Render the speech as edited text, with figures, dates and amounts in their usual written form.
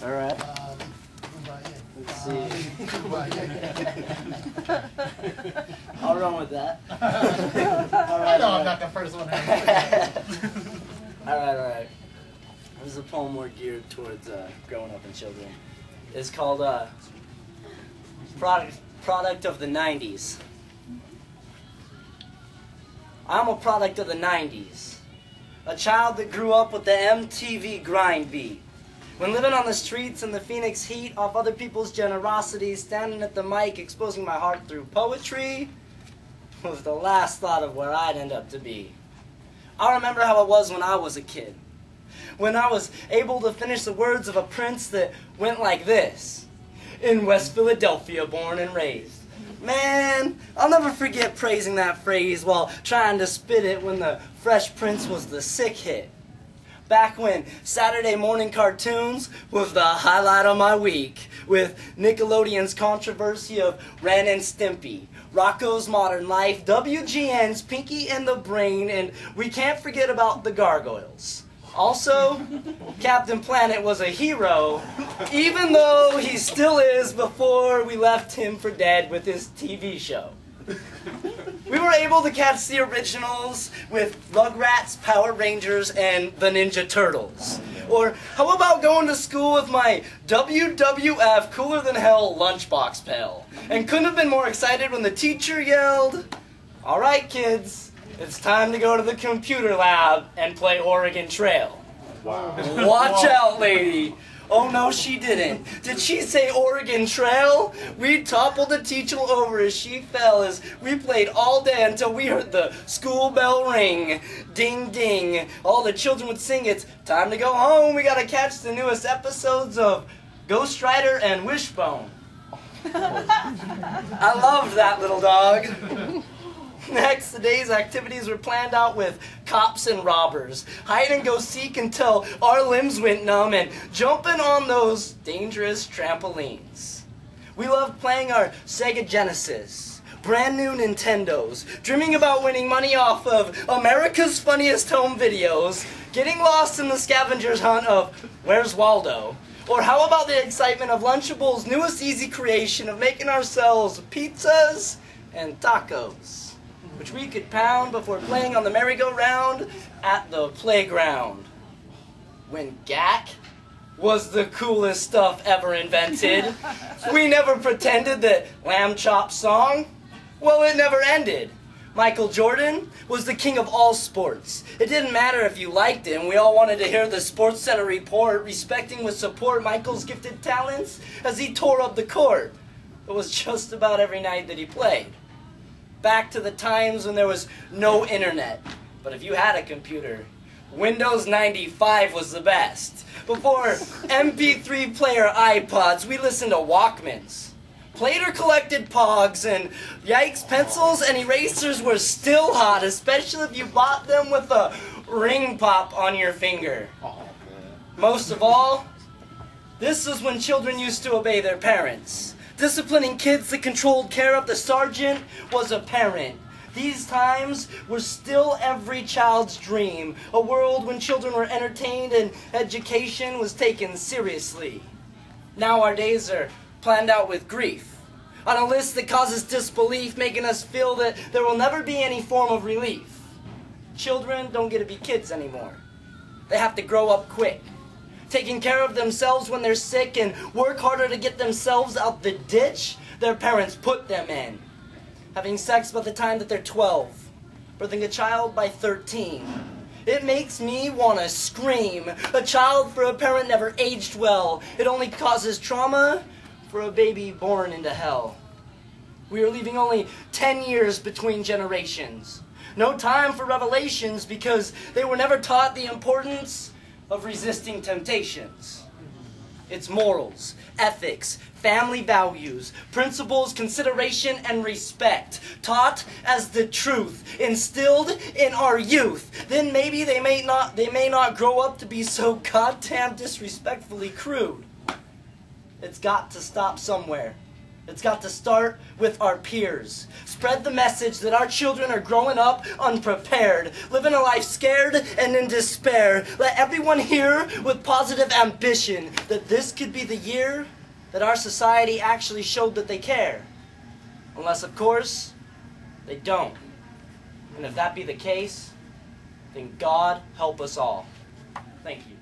All right. Let's see. I'll run with that. All right, I know I'm not the first one. all right. This is a poem more geared towards growing up and children. It's called Product of the 90s. I'm a product of the 90s. A child that grew up with the MTV grind beat. When living on the streets in the Phoenix heat, off other people's generosity, standing at the mic, exposing my heart through poetry, was the last thought of where I'd end up to be. I remember how it was when I was a kid. When I was able to finish the words of a prince that went like this. In West Philadelphia, born and raised. Man, I'll never forget praising that phrase while trying to spit it when the Fresh Prince was the sick hit. Back when Saturday morning cartoons was the highlight of my week, with Nickelodeon's controversy of Ren and Stimpy, Rocco's Modern Life, WGN's Pinky and the Brain, and we can't forget about the Gargoyles. Also, Captain Planet was a hero, even though he still is before we left him for dead with his TV show. We were able to catch the originals with Rugrats, Power Rangers, and the Ninja Turtles. Or how about going to school with my WWF Cooler Than Hell lunchbox pal? And couldn't have been more excited when the teacher yelled, "All right, kids, it's time to go to the computer lab and play Oregon Trail." Wow. Watch out, lady. Oh, no, she didn't. Did she say Oregon Trail? We toppled the teacher over as she fell as we played all day until we heard the school bell ring. Ding, ding. All the children would sing, "It's time to go home. We got to catch the newest episodes of Ghost Rider and Wishbone." I loved that little dog. Next, the day's activities were planned out with cops and robbers, hide and go seek until our limbs went numb, and jumping on those dangerous trampolines. We loved playing our Sega Genesis, brand new Nintendos, dreaming about winning money off of America's Funniest Home Videos, getting lost in the scavenger's hunt of Where's Waldo? Or how about the excitement of Lunchable's newest easy creation of making ourselves pizzas and tacos, which we could pound before playing on the merry-go-round at the playground. When GAC was the coolest stuff ever invented, we never pretended that Lamb Chop song, well, it never ended. Michael Jordan was the king of all sports. It didn't matter if you liked him. We all wanted to hear the Sports Center report, respecting with support Michael's gifted talents as he tore up the court. It was just about every night that he played. Back to the times when there was no internet. But if you had a computer, Windows 95 was the best. Before MP3 player iPods, we listened to Walkmans. Played or collected Pogs, and yikes, pencils and erasers were still hot, especially if you bought them with a ring pop on your finger. Most of all, this was when children used to obey their parents. Disciplining kids that controlled care of the sergeant was apparent. These times were still every child's dream, a world when children were entertained and education was taken seriously. Now our days are planned out with grief, on a list that causes disbelief, making us feel that there will never be any form of relief. Children don't get to be kids anymore. They have to grow up quick, taking care of themselves when they're sick, and work harder to get themselves out the ditch their parents put them in. Having sex by the time that they're 12, birthing a child by 13. It makes me want to scream. A child for a parent never aged well. It only causes trauma for a baby born into hell. We are leaving only 10 years between generations. No time for revelations because they were never taught the importance of resisting temptations. It's morals, ethics, family values, principles, consideration, and respect, taught as the truth, instilled in our youth. Then maybe they may not grow up to be so goddamn disrespectfully crude. It's got to stop somewhere. It's got to start with our peers. Spread the message that our children are growing up unprepared, living a life scared and in despair. Let everyone hear with positive ambition that this could be the year that our society actually showed that they care. Unless, of course, they don't. And if that be the case, then God help us all. Thank you.